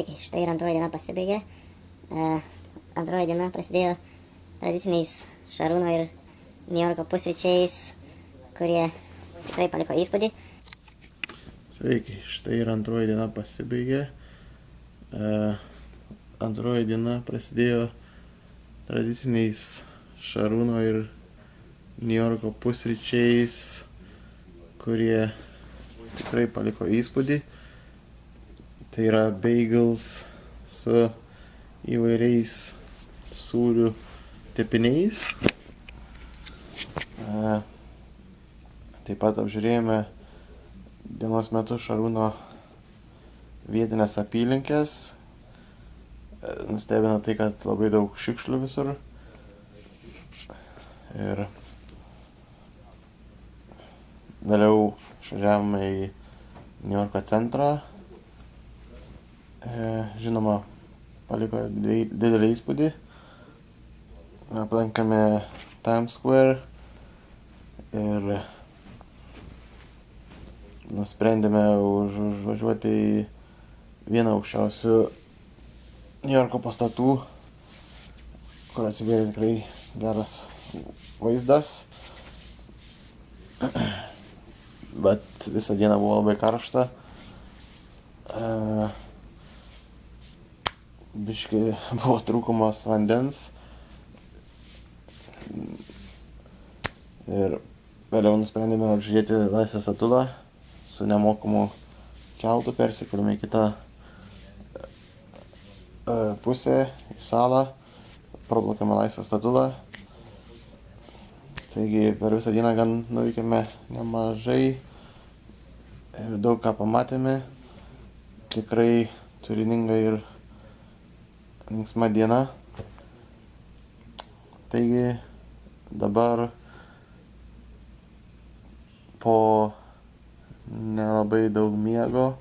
Sveiki, štai ir antroji diena pasibaigė. Antroji diena prasidėjo tradiciniais Šarūno ir Niujorko pusryčiais, kurie tikrai paliko įspūdį. Sveiki, štai ir antroji diena pasibaigė. Antroji diena prasidėjo tradiciniais Šarūno ir Niujorko pusryčiais, kurie tikrai paliko įspūdį. Tai yra bagels su įvairiais sūrių tepiniais. Taip pat apžiūrėjome dienos metu Šarūno vietinės apylinkės. Nustebino tai, kad labai daug šiukšlių visur. Ir vėliau išvažiavome į Niujorko centrą. Žinoma, paliko didelį įspūdį. Aplankėme Times Square ir nusprendėme užvažiuoti į vieną aukščiausių Niujorko pastatų, kur atsivėrė tikrai geras vaizdas. Bet visą dieną buvo labai karšta. Biškį buvo trūkumas vandens. Ir vėliau nusprendėme apžiūrėti Laisvės statulą su nemokamu keltu, persikėlėme į kitą pusę, į salą, praplaukėme Laisvės statulą. Taigi per visą dieną gan nuveikėme nemažai ir daug ką pamatėme. Tikrai turininga ir linksma diena. Taigi dabar po nelabai daug miego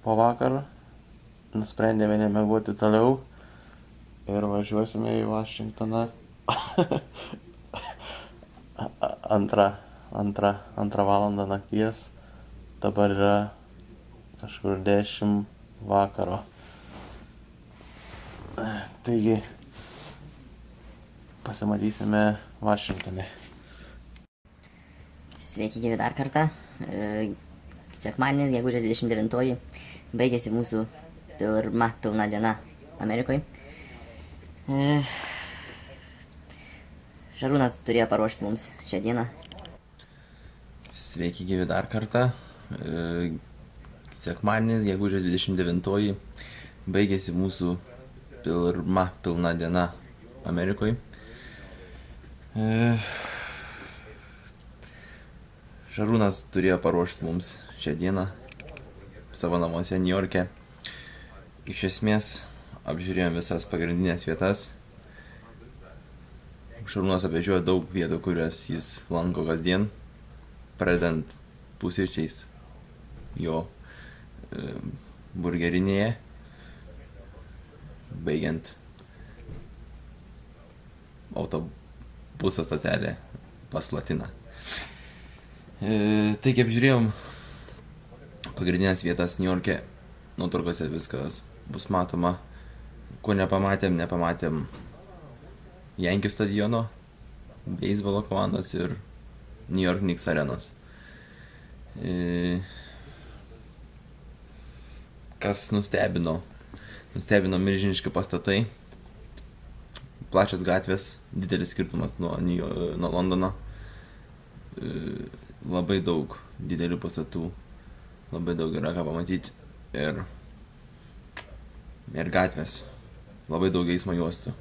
po vakar nusprendėme nemiegoti toliau ir važiuosime į Vašingtoną antrą valandą nakties. Dabar yra kažkur 10 vakaro. Taigi pasimatysime Vašingtone. Sveiki gyvi dar kartą. Sekmadienis, gegužės 29, baigėsi mūsų pilna diena Amerikoje. Šarūnas turėjo paruošti mums šią dieną. Sveiki gyvi dar kartą. Sekmadienis, gegužės 29, baigėsi mūsų pilna diena Amerikoje. Šarūnas turėjo paruošti mums šią dieną savo namuose Niujorke. Iš esmės apžiūrėjom visas pagrindinės vietas. Šarūnas apvažiuoja daug vietų, kurias jis lanko kasdien, pradedant pusryčiais jo burgerinėje, baigiant autobuso stotelė pas Latiną. Taigi apžiūrėjom pagrindinės vietas Niujorke, nuotraukose viskas bus matoma. Ko nepamatėm Yankees stadiono, beisbolo komandos ir New York Knicks arenos. Kas nustebino milžiniški pastatai, plačios gatvės, didelis skirtumas nuo Londono, labai daug didelių pastatų, labai daug yra ką pamatyti ir gatvės, labai daug eismo juostų,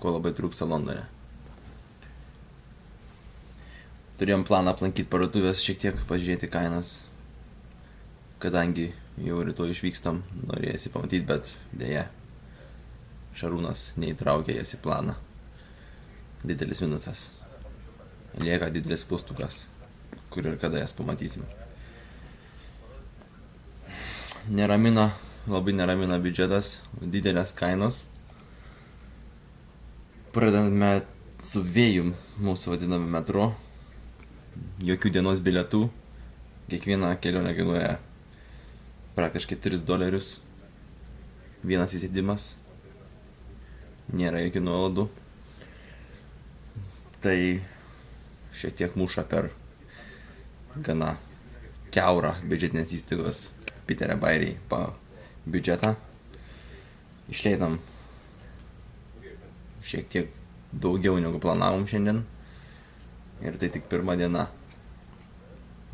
ko labai trūksta Londone. Turėjom planą aplankyti parduotuvės, šiek tiek pažiūrėti kainas, kadangi jau rytoj išvykstam, norėjusi pamatyti, bet dėja, Šarūnas neįtraukė jas į planą. Didelis minusas. Lieka didelis klaustukas, kur ir kada jas pamatysim. Labai neramina biudžetas, didelės kainos. Pradedame su vėjum mūsų vadiname metro. Jokių dienos bilietų. Kiekviena kelionė kainuoja praktiškai $3. vienas įsėdimas. Nėra jokių nuolaidų. Tai šiek tiek muša per gana kiaurą biudžetinės įstaigos Piterio Bairiai biudžetą. Išleidom šiek tiek daugiau negu planavom šiandien. Ir tai tik pirma diena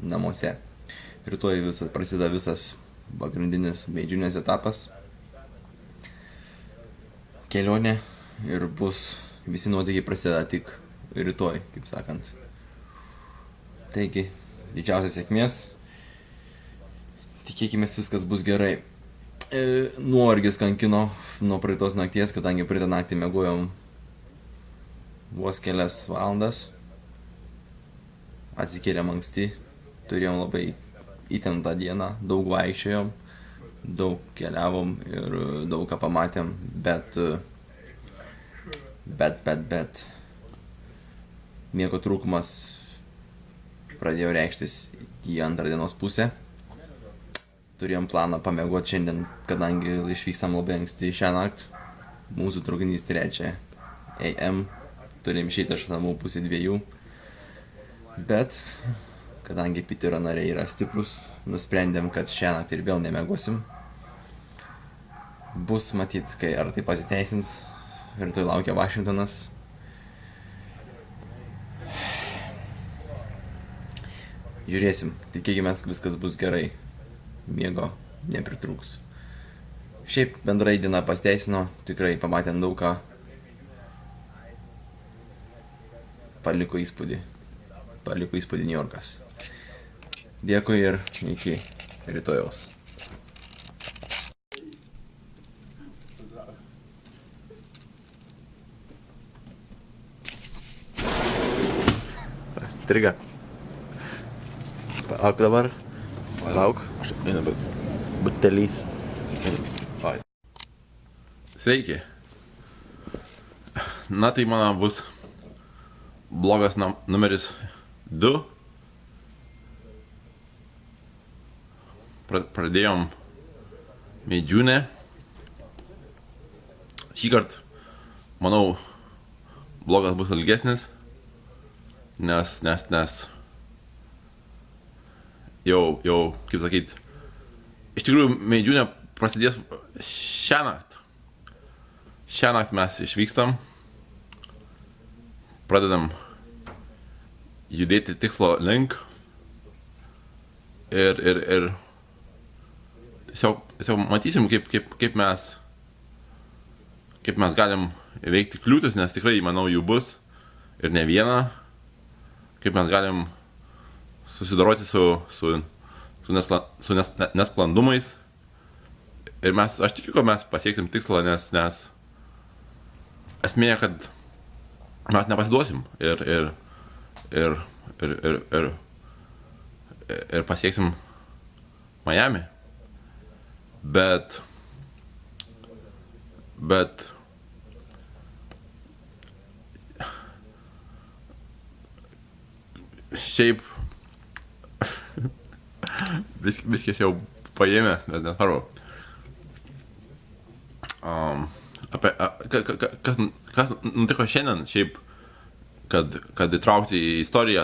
namuose. Rytoj prasideda visas pagrindinis Meidžiūnės etapas. Kelionė ir visi nuotykiai prasideda tik rytoj, kaip sakant. Taigi, didžiausios sėkmės. Tikėkimės viskas bus gerai. Nuovargis kankino nuo praeitos nakties, kadangi praeitą naktį miegojom vos kelias valandas. Atsikėlėm anksti, turėjom labai įtemptą dieną, daug vaikščiojom, daug keliavom ir daug ką pamatėm, bet miego trūkumas pradėjo reikštis į antrą dienos pusę. Turėjom planą pamiegoti šiandien, kadangi išvykstam labai anksti šią naktį. Mūsų traukinys 3 AM, turim išeiti iš namų 1:30. Bet, kadangi Piterio nariai yra stiprus, nusprendėm, kad šią naktį ir vėl nemiegosim. Bus matyt, ar tai pasiteisins. Rytoj laukia Vašingtonas. Žiūrėsim, tikėkimės, kad viskas bus gerai. Miego nepritrūks. Šiaip bendrai diena pasiteisino, tikrai pamatėm daug ką. Paliko įspūdį Niujorkas. Dėkui ir iki rytojaus. Striga. Palauk dabar. Palauk. Butelys. Sveiki. Na tai mano bus blogas numeris 2. Pradėjom Meidžiūnę. Šįkart, manau, blogas bus ilgesnis, nes jau, kaip sakyt, iš tikrųjų Meidžiūnė prasidės šią naktį. Šią naktį mes išvykstam, pradedam judėti tikslo link ir tiesiog matysim, kaip mes galim įveikti kliūtis, nes tikrai, manau, jų bus ir ne viena, kaip mes galim susidoroti su nesklandumais ir aš tikiu, kad mes pasieksim tikslą, nes esmė, kad mes nepasiduosim ir pasieksim Miami. Bet šiaip biškį aš jau paėmęs, bet nesvarbu. Kas nutiko šiandien, šiaip, kad įtraukti į istoriją,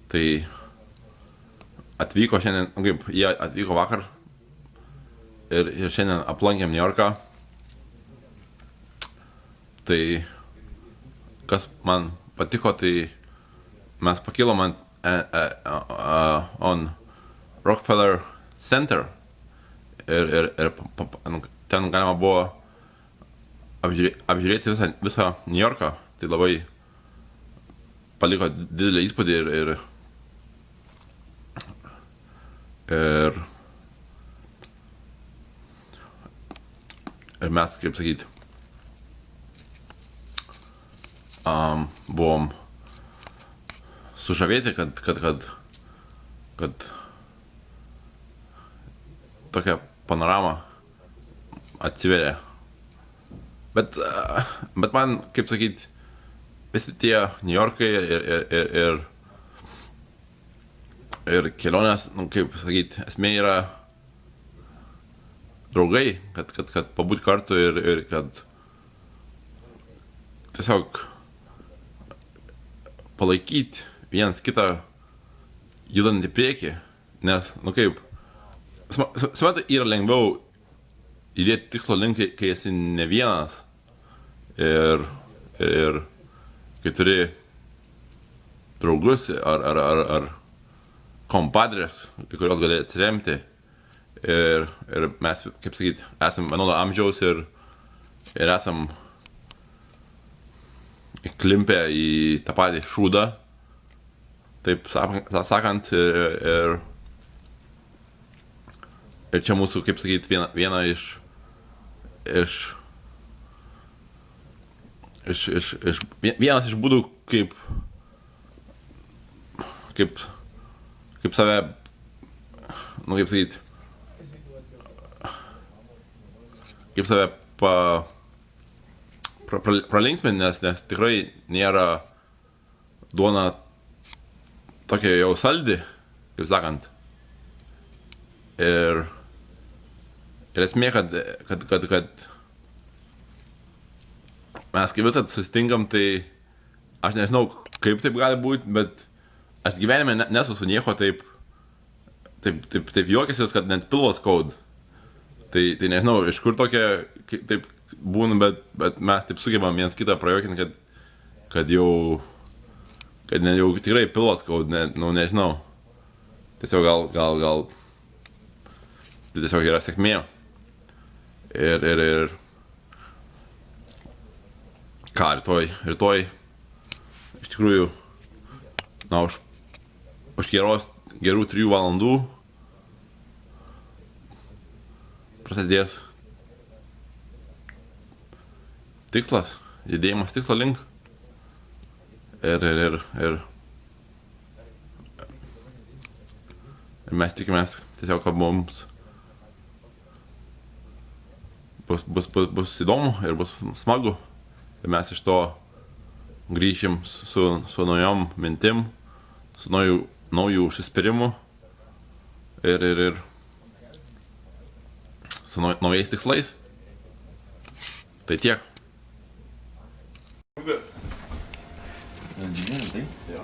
tai atvyko šiandien, jie atvyko vakar ir šiandien aplankėm Niujorką. Tai kas man patiko, tai mes pakilom on Rockefeller Center ir ten galima buvo apžiūrėti visą Niujorką. Tai labai paliko didelį įspūdį ir mes, kaip sakyt, buvom sužavėti, kad tokia panorama atsiveria. Bet man, kaip sakyt, visi tie Niujorkai ir kelionės, kaip sakyt, esmė yra draugai, kad pabūt kartu ir kad tiesiog palaikyti vienas kitą judant į priekį, nes, nu kaip, suprantu, yra lengviau įdėti tikslo link, kai esi ne vienas ir kai turi draugus ar kompadres, į kuriuos gali atsiremti ir mes, kaip sakyti, esam vienodo amžiaus ir esam įklimpę į tą patį šūdą, taip sakant, ir čia mūsų, kaip sakyti, viena vienas iš būdų, kaip save, nu kaip sakyti, kaip save pralinksminti, nes tikrai nėra duona tokia jau saldi, kaip sakant. Ir esmė, kad mes kai visat susitinkam, tai aš nežinau, kaip taip gali būti, bet aš gyvenime nesu su nieko taip juokęsis, kad net pilvas skaud. Tai nežinau, iš kur tokia taip būna, bet mes taip sugebam vienas kitą prajuokinti, kad jau tikrai pilvas skaud, nu nežinau. Tiesiog gal tai tiesiog yra sėkmė. Ir ką, rytoj iš tikrųjų, na, už gerų 3 valandų prasidės tikslas, judėjimas tikslo link. Ir mes tikimės tiesiog, kad mums bus įdomu ir bus smagu. Ir mes iš to grįšim su naujom mintim, su naujų užsispyrimu ir su naujais tikslais. Tai tiek. Ja.